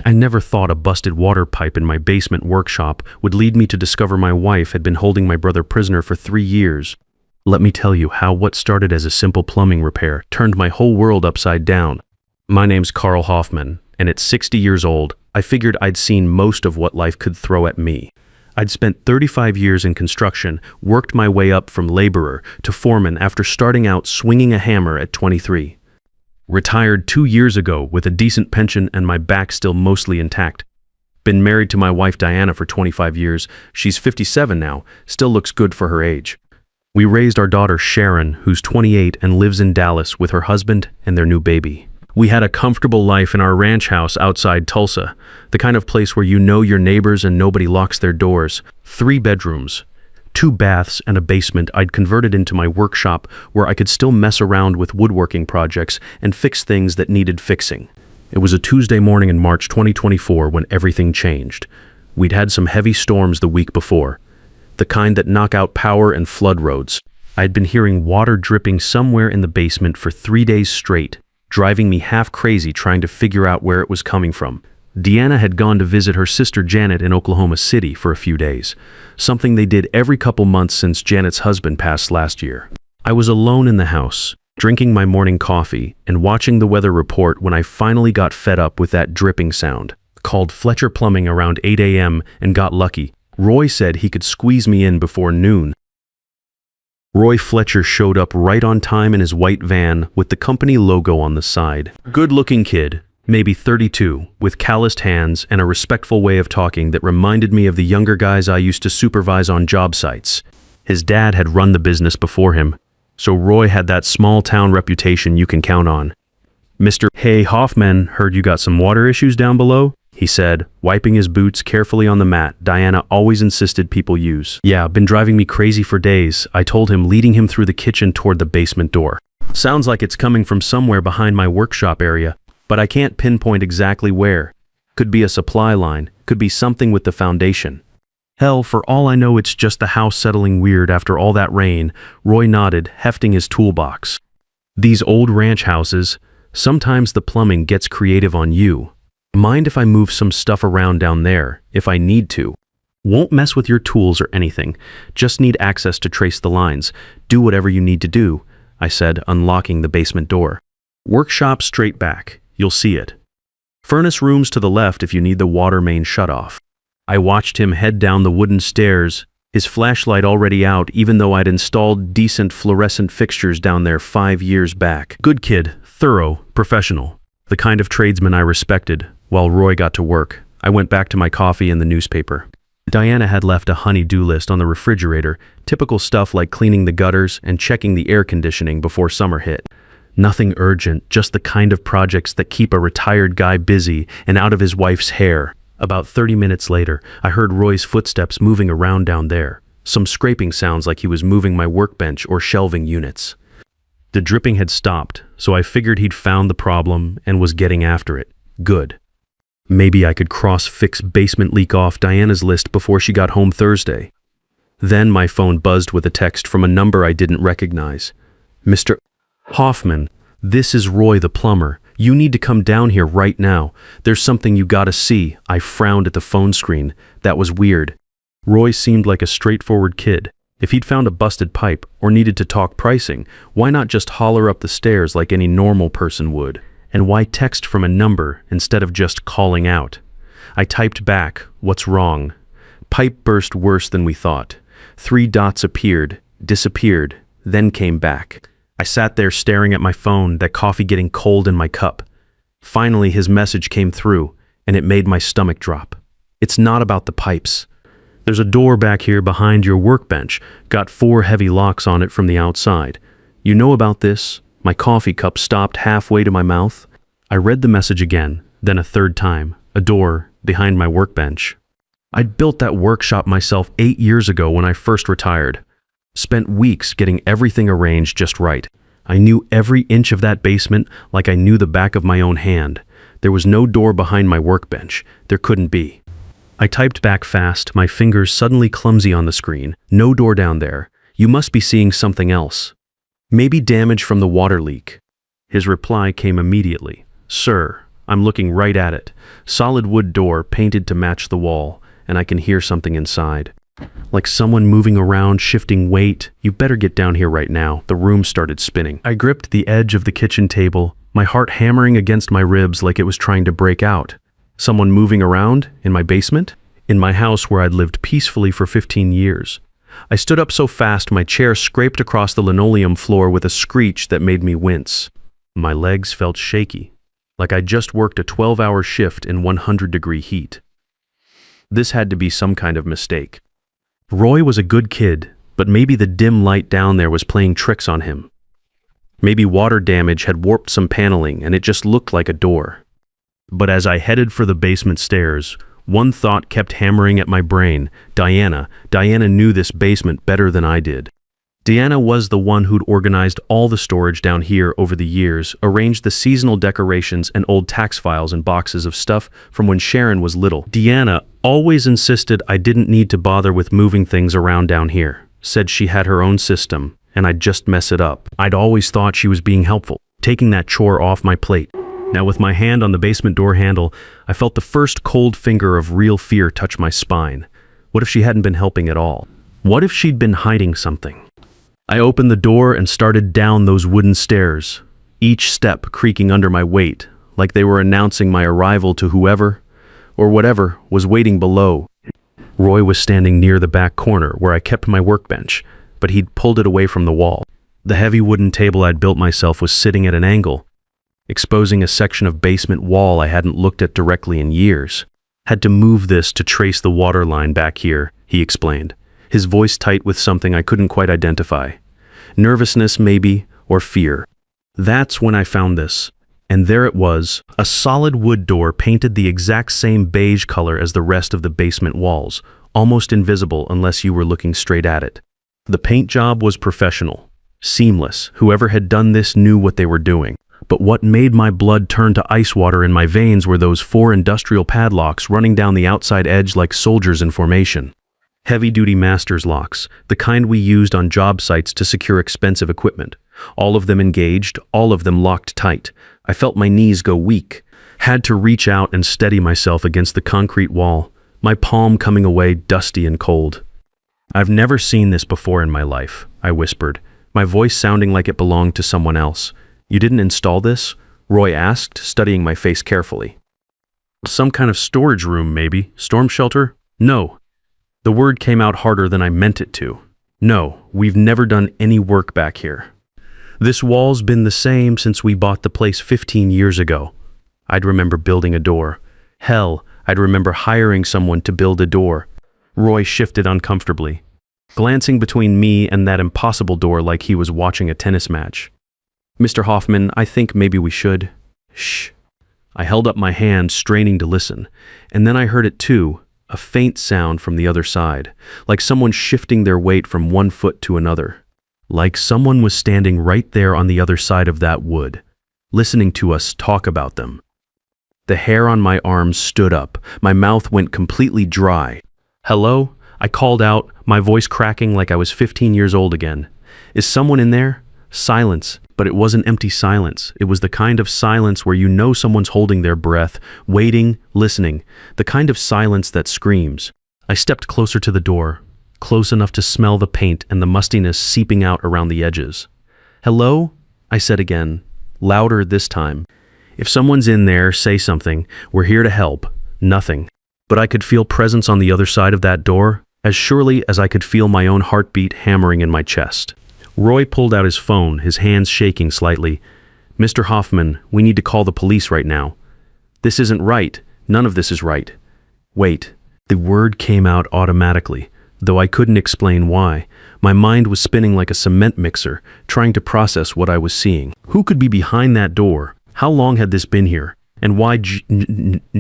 I never thought a busted water pipe in my basement workshop would lead me to discover my wife had been holding my brother prisoner for 3 years. Let me tell you how what started as a simple plumbing repair turned my whole world upside down. My name's Carl Hoffman, and at 60 years old, I figured I'd seen most of what life could throw at me. I'd spent 35 years in construction, worked my way up from laborer to foreman after starting out swinging a hammer at 23. Retired 2 years ago with a decent pension and my back still mostly intact. Been married to my wife Diana for 25 years. She's 57 now, still looks good for her age. We raised our daughter Sharon, who's 28 and lives in Dallas with her husband and their new baby. We had a comfortable life in our ranch house outside Tulsa, the kind of place where you know your neighbors and nobody locks their doors. 3 bedrooms, 2 baths and a basement I'd converted into my workshop where I could still mess around with woodworking projects and fix things that needed fixing. It was a Tuesday morning in March 2024 when everything changed. We'd had some heavy storms the week before, the kind that knock out power and flood roads. I'd been hearing water dripping somewhere in the basement for 3 days straight, driving me half crazy trying to figure out where it was coming from. Deanna had gone to visit her sister Janet in Oklahoma City for a few days, something they did every couple months since Janet's husband passed last year. I was alone in the house, drinking my morning coffee and watching the weather report when I finally got fed up with that dripping sound. Called Fletcher Plumbing around 8 a.m. and got lucky. Roy said he could squeeze me in before noon. Roy Fletcher showed up right on time in his white van with the company logo on the side. Good-looking kid, maybe 32, with calloused hands and a respectful way of talking that reminded me of the younger guys I used to supervise on job sites. His dad had run the business before him, so Roy had that small-town reputation you can count on. "Mr. Hey Hoffman, heard you got some water issues down below?" he said, wiping his boots carefully on the mat Diana always insisted people use. "Yeah, been driving me crazy for days," I told him, leading him through the kitchen toward the basement door. "Sounds like it's coming from somewhere behind my workshop area, but I can't pinpoint exactly where. Could be a supply line, could be something with the foundation. Hell, for all I know it's just the house settling weird after all that rain," Roy nodded, hefting his toolbox. "These old ranch houses, sometimes the plumbing gets creative on you. Mind if I move some stuff around down there, if I need to? Won't mess with your tools or anything, just need access to trace the lines. Do whatever you need to do," I said, unlocking the basement door. "Workshop straight back, you'll see it. Furnace rooms to the left if you need the water main shut off." I watched him head down the wooden stairs, his flashlight already out even though I'd installed decent fluorescent fixtures down there 5 years back. Good kid, thorough, professional, the kind of tradesman I respected. While Roy got to work, I went back to my coffee and the newspaper. Diana had left a honey-do list on the refrigerator, typical stuff like cleaning the gutters and checking the air conditioning before summer hit. Nothing urgent, just the kind of projects that keep a retired guy busy and out of his wife's hair. About 30 minutes later, I heard Roy's footsteps moving around down there, some scraping sounds like he was moving my workbench or shelving units. The dripping had stopped, so I figured he'd found the problem and was getting after it. Good. Maybe I could cross-fix basement leak off Diana's list before she got home Thursday. Then my phone buzzed with a text from a number I didn't recognize. "Mr. Hoffman, this is Roy the plumber. You need to come down here right now. There's something you gotta see." I frowned at the phone screen. That was weird. Roy seemed like a straightforward kid. If he'd found a busted pipe or needed to talk pricing, why not just holler up the stairs like any normal person would? And why text from a number instead of just calling out? I typed back, "What's wrong?" "Pipe burst worse than we thought." 3 dots appeared, disappeared, then came back. I sat there staring at my phone, that coffee getting cold in my cup. Finally, his message came through, and it made my stomach drop. "It's not about the pipes. There's a door back here behind your workbench, got 4 heavy locks on it from the outside. You know about this?" My coffee cup stopped halfway to my mouth. I read the message again, then a 3rd time. A door behind my workbench. I'd built that workshop myself 8 years ago when I first retired. Spent weeks getting everything arranged just right. I knew every inch of that basement like I knew the back of my own hand. There was no door behind my workbench. There couldn't be. I typed back fast, my fingers suddenly clumsy on the screen. "No door down there. You must be seeing something else. Maybe damage from the water leak." His reply came immediately. "Sir, I'm looking right at it. Solid wood door painted to match the wall, and I can hear something inside. Like someone moving around, shifting weight. You better get down here right now. The room started spinning. I gripped the edge of the kitchen table, my heart hammering against my ribs like it was trying to break out. Someone moving around? In my basement? In my house where I'd lived peacefully for 15 years. I stood up so fast my chair scraped across the linoleum floor with a screech that made me wince. My legs felt shaky, like I'd just worked a 12-hour shift in 100-degree heat. This had to be some kind of mistake. Roy was a good kid, but maybe the dim light down there was playing tricks on him. Maybe water damage had warped some paneling and it just looked like a door. But as I headed for the basement stairs, one thought kept hammering at my brain. Diana knew this basement better than I did. Diana was the one who'd organized all the storage down here over the years, arranged the seasonal decorations and old tax files and boxes of stuff from when Sharon was little. Diana always insisted I didn't need to bother with moving things around down here, said she had her own system, and I'd just mess it up. I'd always thought she was being helpful, taking that chore off my plate. Now with my hand on the basement door handle, I felt the first cold finger of real fear touch my spine. What if she hadn't been helping at all? What if she'd been hiding something? I opened the door and started down those wooden stairs, each step creaking under my weight, like they were announcing my arrival to whoever, or whatever, was waiting below. Roy was standing near the back corner where I kept my workbench, but he'd pulled it away from the wall. The heavy wooden table I'd built myself was sitting at an angle, exposing a section of basement wall I hadn't looked at directly in years. Had to move this to trace the water line back here, he explained, his voice tight with something I couldn't quite identify. Nervousness, maybe, or fear. That's when I found this. And there it was, a solid wood door painted the exact same beige color as the rest of the basement walls, almost invisible unless you were looking straight at it. The paint job was professional, seamless. Whoever had done this knew what they were doing. But what made my blood turn to ice water in my veins were those 4 industrial padlocks running down the outside edge like soldiers in formation. Heavy-duty master's locks, the kind we used on job sites to secure expensive equipment. All of them engaged, all of them locked tight. I felt my knees go weak. Had to reach out and steady myself against the concrete wall, my palm coming away dusty and cold. "I've never seen this before in my life," I whispered, my voice sounding like it belonged to someone else. "You didn't install this?" Roy asked, studying my face carefully. "Some kind of storage room, maybe? Storm shelter?" "No." The word came out harder than I meant it to. "No, we've never done any work back here. This wall's been the same since we bought the place 15 years ago. I'd remember building a door. Hell, I'd remember hiring someone to build a door." Roy shifted uncomfortably, glancing between me and that impossible door like he was watching a tennis match. "Mr. Hoffman, I think maybe we should." "Shh." I held up my hand, straining to listen, and then I heard it too, a faint sound from the other side, like someone shifting their weight from one foot to another. Like someone was standing right there on the other side of that wood, listening to us talk about them. The hair on my arms stood up, my mouth went completely dry. "Hello?" I called out, my voice cracking like I was 15 years old again. "Is someone in there?" Silence, but it wasn't empty silence. It was the kind of silence where you know someone's holding their breath, waiting, listening, the kind of silence that screams. I stepped closer to the door, close enough to smell the paint and the mustiness seeping out around the edges. "Hello?" I said again, louder this time. "If someone's in there, say something. We're here to help." Nothing. But I could feel presence on the other side of that door, as surely as I could feel my own heartbeat hammering in my chest. Roy pulled out his phone, his hands shaking slightly. "Mr. Hoffman, we need to call the police right now. This isn't right. None of this is right." "Wait." The word came out automatically, though I couldn't explain why. My mind was spinning like a cement mixer, trying to process what I was seeing. Who could be behind that door? How long had this been here? And why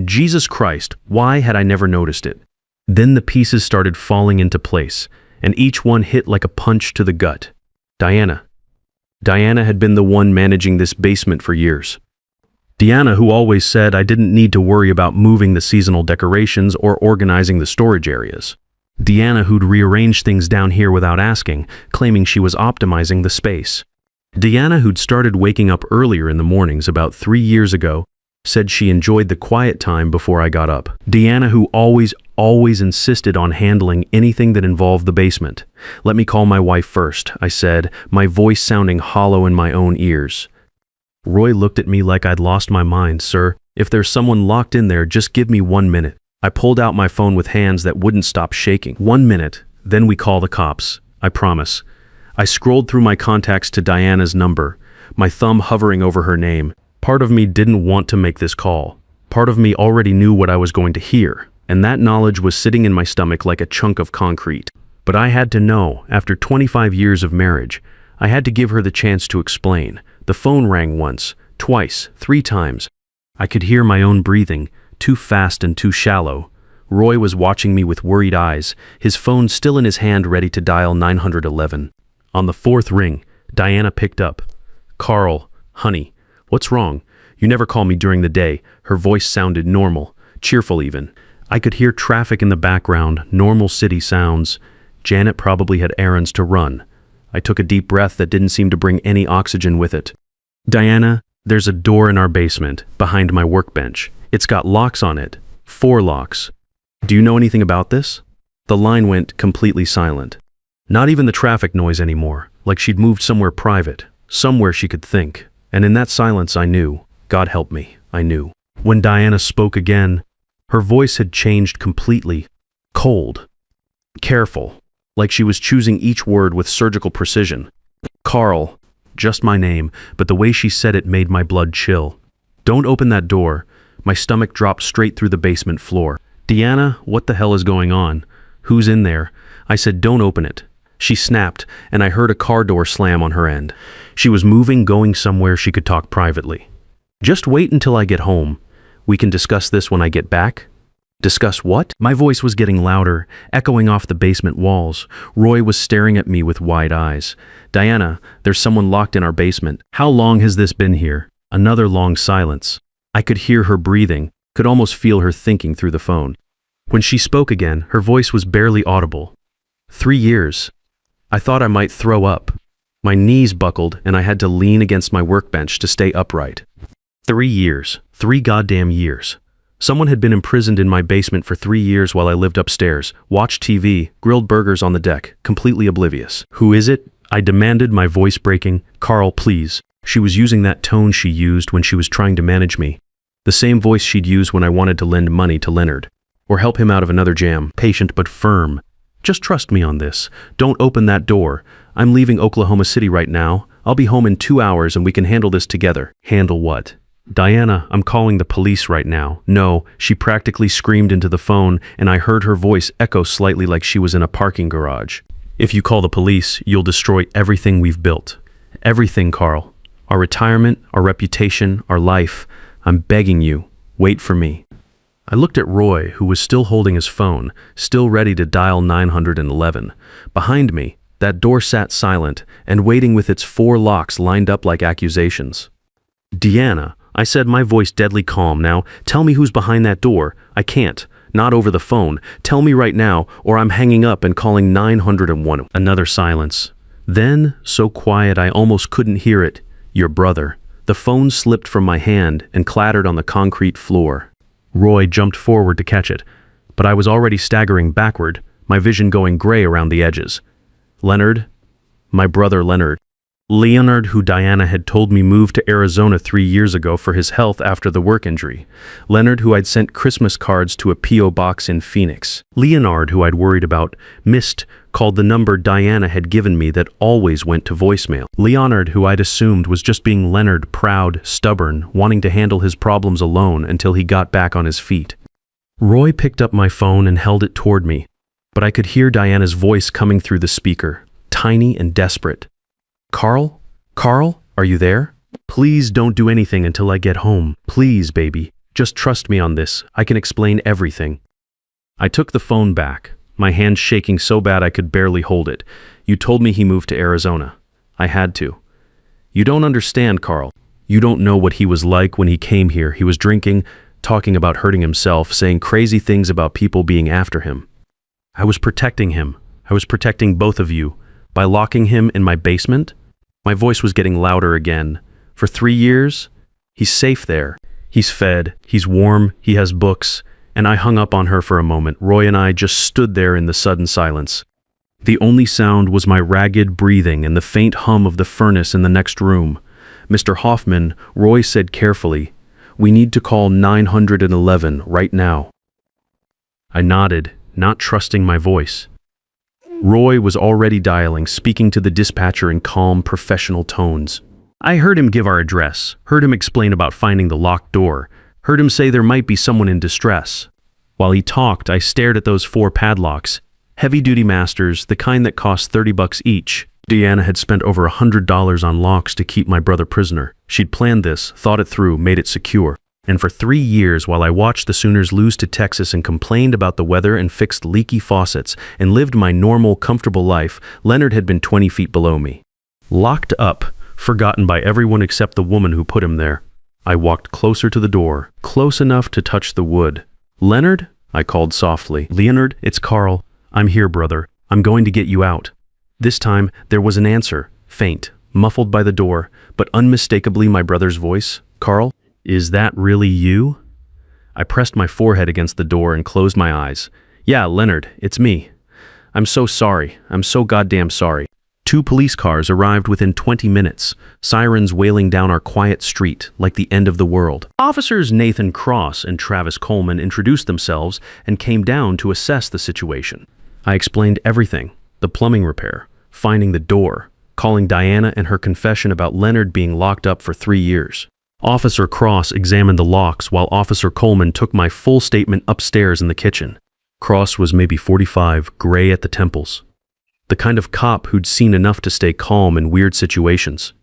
Jesus Christ, why had I never noticed it? Then the pieces started falling into place, and each one hit like a punch to the gut. Diana. Diana had been the one managing this basement for years. Diana, who always said I didn't need to worry about moving the seasonal decorations or organizing the storage areas. Diana, who'd rearranged things down here without asking, claiming she was optimizing the space. Diana, who'd started waking up earlier in the mornings about 3 years ago Said she enjoyed the quiet time before I got up. Deanna, who always insisted on handling anything that involved the basement. Let me call my wife first, I said, my voice sounding hollow in my own ears. Roy looked at me like I'd lost my mind. Sir, if there's someone locked in there, just give me 1 minute. I pulled out my phone with hands that wouldn't stop shaking. 1 minute, then we call the cops. I promise. I scrolled through my contacts to Diana's number, my thumb hovering over her name. Part of me didn't want to make this call. Part of me already knew what I was going to hear, and that knowledge was sitting in my stomach like a chunk of concrete. But I had to know, after 25 years of marriage, I had to give her the chance to explain. The phone rang once, twice, 3 times. I could hear my own breathing, too fast and too shallow. Roy was watching me with worried eyes, his phone still in his hand ready to dial 911. On the 4th ring, Diana picked up. Carl, honey, what's wrong? You never call me during the day. Her voice sounded normal, cheerful even. I could hear traffic in the background, normal city sounds. Janet probably had errands to run. I took a deep breath that didn't seem to bring any oxygen with it. Diana, there's a door in our basement, behind my workbench. It's got locks on it. 4 locks. Do you know anything about this? The line went completely silent. Not even the traffic noise anymore, like she'd moved somewhere private, somewhere she could think. And in that silence I knew, God help me, I knew. When Diana spoke again, her voice had changed completely. Cold. Careful. Like she was choosing each word with surgical precision. Carl. Just my name, but the way she said it made my blood chill. Don't open that door. My stomach dropped straight through the basement floor. Deanna, what the hell is going on? Who's in there? I said, don't open it. She snapped, and I heard a car door slam on her end. She was moving, going somewhere she could talk privately. Just wait until I get home. We can discuss this when I get back. Discuss what? My voice was getting louder, echoing off the basement walls. Roy was staring at me with wide eyes. Diana, there's someone locked in our basement. How long has this been here? Another long silence. I could hear her breathing, could almost feel her thinking through the phone. When she spoke again, her voice was barely audible. 3 years. I thought I might throw up. My knees buckled and I had to lean against my workbench to stay upright. 3 years. 3 goddamn years. Someone had been imprisoned in my basement for 3 years while I lived upstairs, watched TV, grilled burgers on the deck, completely oblivious. Who is it? I demanded, my voice breaking. Carl, please. She was using that tone she used when she was trying to manage me. The same voice she'd use when I wanted to lend money to Leonard, or help him out of another jam, patient but firm. Just trust me on this. Don't open that door. I'm leaving Oklahoma City right now. I'll be home in 2 hours and we can handle this together. Handle what? Diana, I'm calling the police right now. No, she practically screamed into the phone, and I heard her voice echo slightly like she was in a parking garage. If you call the police, you'll destroy everything we've built. Everything, Carl. Our retirement, our reputation, our life. I'm begging you, wait for me. I looked at Roy, who was still holding his phone, still ready to dial 911. Behind me, that door sat silent and waiting with its 4 locks lined up like accusations. Deanna, I said, my voice deadly calm now. Tell me who's behind that door. I can't. Not over the phone. Tell me right now, or I'm hanging up and calling 911. Another silence. Then, so quiet I almost couldn't hear it, your brother. The phone slipped from my hand and clattered on the concrete floor. Roy jumped forward to catch it, but I was already staggering backward, my vision going gray around the edges. Leonard. My brother Leonard. Leonard, who Diana had told me moved to Arizona 3 years ago for his health after the work injury. Leonard, who I'd sent Christmas cards to a P.O. box in Phoenix. Leonard, who I'd worried about, missed, called the number Diana had given me that always went to voicemail. Leonard, who I'd assumed was just being Leonard, proud, stubborn, wanting to handle his problems alone until he got back on his feet. Roy picked up my phone and held it toward me, but I could hear Diana's voice coming through the speaker, tiny and desperate. Carl? Carl? Are you there? Please don't do anything until I get home. Please, baby. Just trust me on this. I can explain everything. I took the phone back, my hand shaking so bad I could barely hold it. You told me he moved to Arizona. I had to. You don't understand, Carl. You don't know what he was like when he came here. He was drinking, talking about hurting himself, saying crazy things about people being after him. I was protecting him. I was protecting both of you. By locking him in my basement? My voice was getting louder again. For 3 years, he's safe there. He's fed, he's warm, he has books, and I hung up on her for a moment. Roy and I just stood there in the sudden silence. The only sound was my ragged breathing and the faint hum of the furnace in the next room. Mr. Hoffman, Roy said carefully, "We need to call 911 right now." I nodded, not trusting my voice. Roy was already dialing, speaking to the dispatcher in calm, professional tones. I heard him give our address, heard him explain about finding the locked door, heard him say there might be someone in distress. While he talked, I stared at those 4 padlocks, heavy-duty masters, the kind that cost $30 each. Deanna had spent over $100 on locks to keep my brother prisoner. She'd planned this, thought it through, made it secure. And for 3 years, while I watched the Sooners lose to Texas and complained about the weather and fixed leaky faucets and lived my normal, comfortable life, Leonard had been 20 feet below me. Locked up, forgotten by everyone except the woman who put him there. I walked closer to the door, close enough to touch the wood. "Leonard?" I called softly. "Leonard, it's Carl. I'm here, brother. I'm going to get you out." This time, there was an answer, faint, muffled by the door, but unmistakably my brother's voice. "Carl, is that really you?" I pressed my forehead against the door and closed my eyes. "Yeah, Leonard, it's me. I'm so sorry. I'm so goddamn sorry." 2 police cars arrived within 20 minutes, sirens wailing down our quiet street like the end of the world. Officers Nathan Cross and Travis Coleman introduced themselves and came down to assess the situation. I explained everything, the plumbing repair, finding the door, calling Diana and her confession about Leonard being locked up for 3 years. Officer Cross examined the locks while Officer Coleman took my full statement upstairs in the kitchen. Cross was maybe 45, gray at the temples. The kind of cop who'd seen enough to stay calm in weird situations.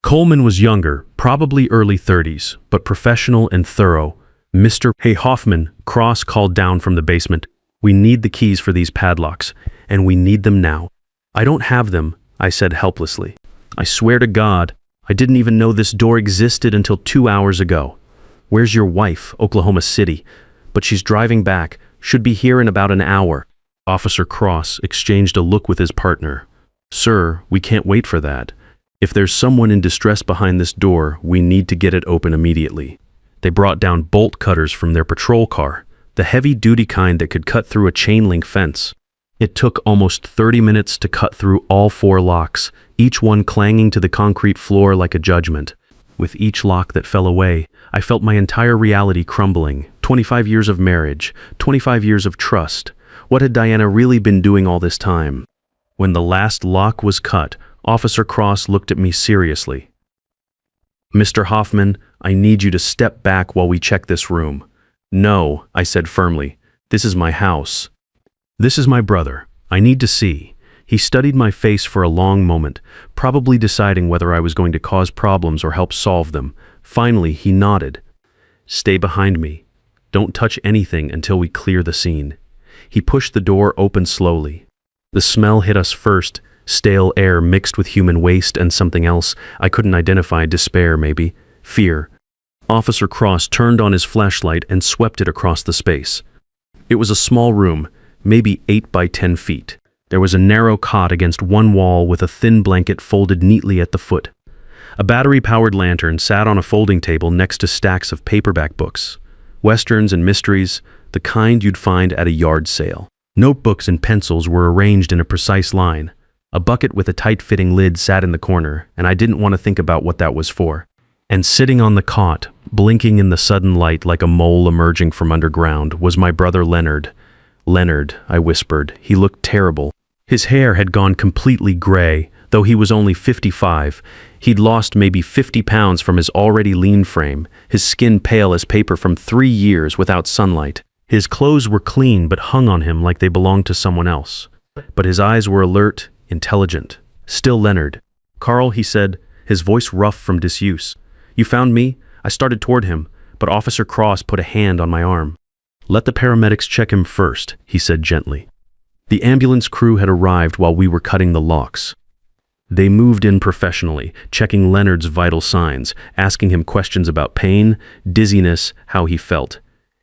Coleman was younger, probably early 30s, but professional and thorough. "Mr. Hey Hoffman," Cross called down from the basement. "We need the keys for these padlocks, and we need them now." "I don't have them," I said helplessly. "I swear to God, I didn't even know this door existed until 2 hours ago." "Where's your wife?" "Oklahoma City. But she's driving back. Should be here in about an hour." Officer Cross exchanged a look with his partner. "Sir, we can't wait for that. If there's someone in distress behind this door, we need to get it open immediately." They brought down bolt cutters from their patrol car, the heavy-duty kind that could cut through a chain-link fence. It took almost 30 minutes to cut through all 4 locks, each one clanging to the concrete floor like a judgment. With each lock that fell away, I felt my entire reality crumbling. 25 years of marriage, 25 years of trust. What had Diana really been doing all this time? When the last lock was cut, Officer Cross looked at me seriously. "Mr. Hoffman, I need you to step back while we check this room." "No," I said firmly. "This is my house. This is my brother. I need to see." He studied my face for a long moment, probably deciding whether I was going to cause problems or help solve them. Finally, he nodded. "Stay behind me. Don't touch anything until we clear the scene." He pushed the door open slowly. The smell hit us first, stale air mixed with human waste and something else I couldn't identify. Despair, maybe. Fear. Officer Cross turned on his flashlight and swept it across the space. It was a small room, maybe 8 by 10 feet. There was a narrow cot against one wall with a thin blanket folded neatly at the foot. A battery-powered lantern sat on a folding table next to stacks of paperback books. Westerns and mysteries, the kind you'd find at a yard sale. Notebooks and pencils were arranged in a precise line. A bucket with a tight-fitting lid sat in the corner, and I didn't want to think about what that was for. And sitting on the cot, blinking in the sudden light like a mole emerging from underground, was my brother Leonard. "Leonard," I whispered. He looked terrible. His hair had gone completely gray, though he was only 55. He'd lost maybe 50 pounds from his already lean frame, his skin pale as paper from 3 years without sunlight. His clothes were clean but hung on him like they belonged to someone else. But his eyes were alert, intelligent. "Still Leonard." "Carl," he said, his voice rough from disuse. "You found me?" I started toward him, but Officer Cross put a hand on my arm. "Let the paramedics check him first," he said gently. The ambulance crew had arrived while we were cutting the locks. They moved in professionally, checking Leonard's vital signs, asking him questions about pain, dizziness, how he felt.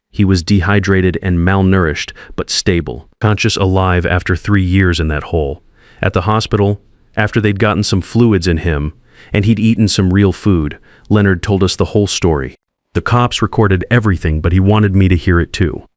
He was dehydrated and malnourished, but stable, conscious, alive after 3 years in that hole. At the hospital, after they'd gotten some fluids in him, and he'd eaten some real food, Leonard told us the whole story. The cops recorded everything, but he wanted me to hear it too.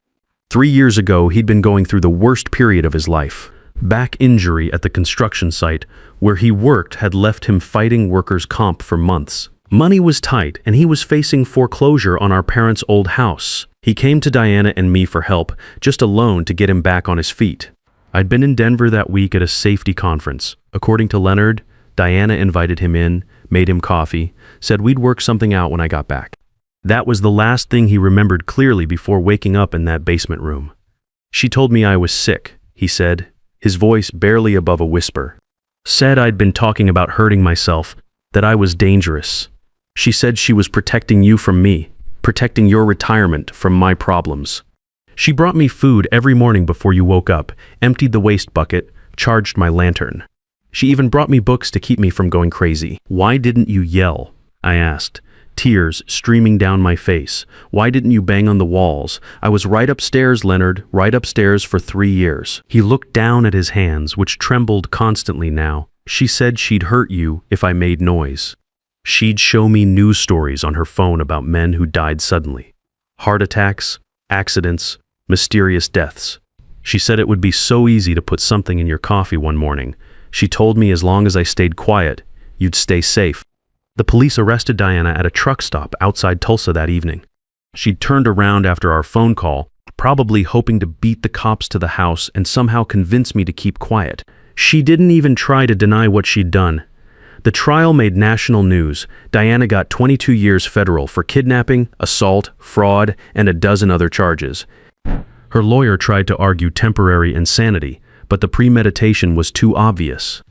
3 years ago, he'd been going through the worst period of his life. Back injury at the construction site where he worked had left him fighting workers' comp for months. Money was tight, and he was facing foreclosure on our parents' old house. He came to Diana and me for help, just a loan to get him back on his feet. I'd been in Denver that week at a safety conference. According to Leonard, Diana invited him in, made him coffee, said we'd work something out when I got back. That was the last thing he remembered clearly before waking up in that basement room. She told me I was sick, he said, his voice barely above a whisper. Said I'd been talking about hurting myself, that I was dangerous. She said she was protecting you from me, protecting your retirement from my problems. She brought me food every morning before you woke up, emptied the waste bucket, charged my lantern. She even brought me books to keep me from going crazy. Why didn't you yell? I asked, tears streaming down my face. Why didn't you bang on the walls? I was right upstairs, Leonard, right upstairs for 3 years. He looked down at his hands, which trembled constantly now. She said she'd hurt you if I made noise. She'd show me news stories on her phone about men who died suddenly. Heart attacks, accidents, mysterious deaths. She said it would be so easy to put something in your coffee one morning. She told me as long as I stayed quiet, you'd stay safe. The police arrested Diana at a truck stop outside Tulsa that evening. She'd turned around after our phone call, probably hoping to beat the cops to the house and somehow convince me to keep quiet. She didn't even try to deny what she'd done. The trial made national news. Diana got 22 years federal for kidnapping, assault, fraud, and a dozen other charges. Her lawyer tried to argue temporary insanity, but the premeditation was too obvious.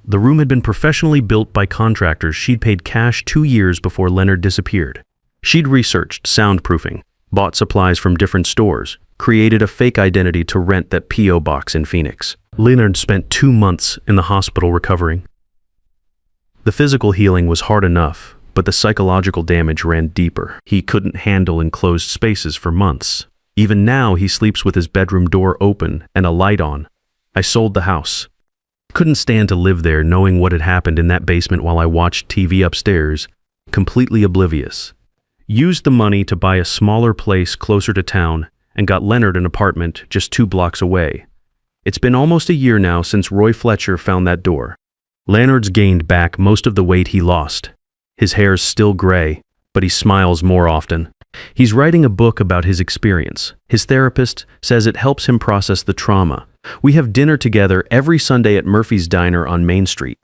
The room had been professionally built by contractors she'd paid cash 2 years before Leonard disappeared. She'd researched soundproofing, bought supplies from different stores, created a fake identity to rent that P.O. box in Phoenix. Leonard spent 2 months in the hospital recovering. The physical healing was hard enough, but the psychological damage ran deeper. He couldn't handle enclosed spaces for months. Even now, he sleeps with his bedroom door open and a light on. I sold the house. Couldn't stand to live there knowing what had happened in that basement while I watched TV upstairs, completely oblivious. Used the money to buy a smaller place closer to town and got Leonard an apartment just 2 blocks away. It's been almost a year now since Roy Fletcher found that door. Leonard's gained back most of the weight he lost. His hair's still gray, but he smiles more often. He's writing a book about his experience. His therapist says it helps him process the trauma. We have dinner together every Sunday at Murphy's Diner on Main Street.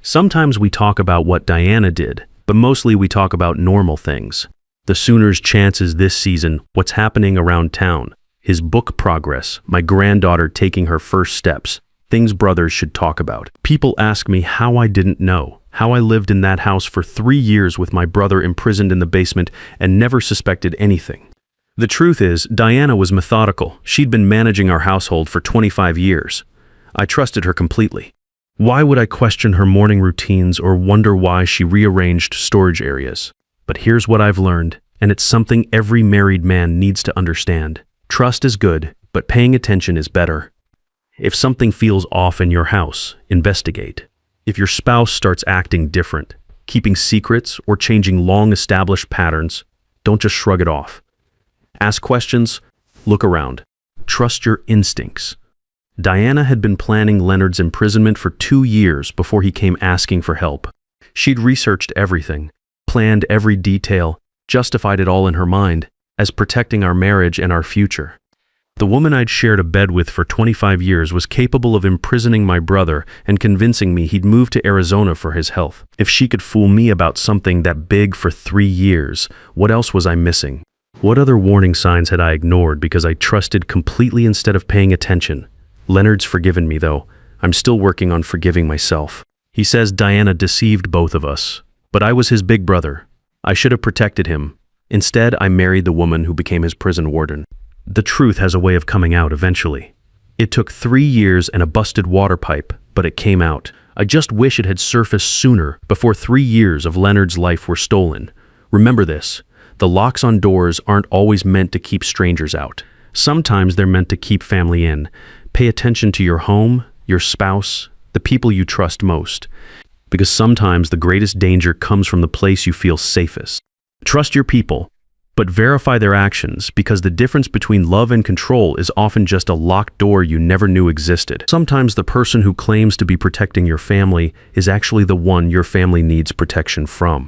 Sometimes we talk about what Diana did, but mostly we talk about normal things. The Sooners' chances this season, what's happening around town, his book progress, my granddaughter taking her first steps, things brothers should talk about. People ask me how I didn't know, how I lived in that house for 3 years with my brother imprisoned in the basement and never suspected anything. The truth is, Diana was methodical. She'd been managing our household for 25 years. I trusted her completely. Why would I question her morning routines or wonder why she rearranged storage areas? But here's what I've learned, and it's something every married man needs to understand. Trust is good, but paying attention is better. If something feels off in your house, investigate. If your spouse starts acting different, keeping secrets, or changing long-established patterns, don't just shrug it off. Ask questions, look around. Trust your instincts. Diana had been planning Leonard's imprisonment for 2 years before he came asking for help. She'd researched everything, planned every detail, justified it all in her mind as protecting our marriage and our future. The woman I'd shared a bed with for 25 years was capable of imprisoning my brother and convincing me he'd move to Arizona for his health. If she could fool me about something that big for 3 years, what else was I missing? What other warning signs had I ignored because I trusted completely instead of paying attention? Leonard's forgiven me, though. I'm still working on forgiving myself. He says Diana deceived both of us, but I was his big brother. I should have protected him. Instead, I married the woman who became his prison warden. The truth has a way of coming out eventually. It took 3 years and a busted water pipe, but it came out. I just wish it had surfaced sooner, before 3 years of Leonard's life were stolen. Remember this, the locks on doors aren't always meant to keep strangers out. Sometimes they're meant to keep family in. Pay attention to your home, your spouse, the people you trust most. Because sometimes the greatest danger comes from the place you feel safest. Trust your people. But verify their actions, because the difference between love and control is often just a locked door you never knew existed. Sometimes the person who claims to be protecting your family is actually the one your family needs protection from.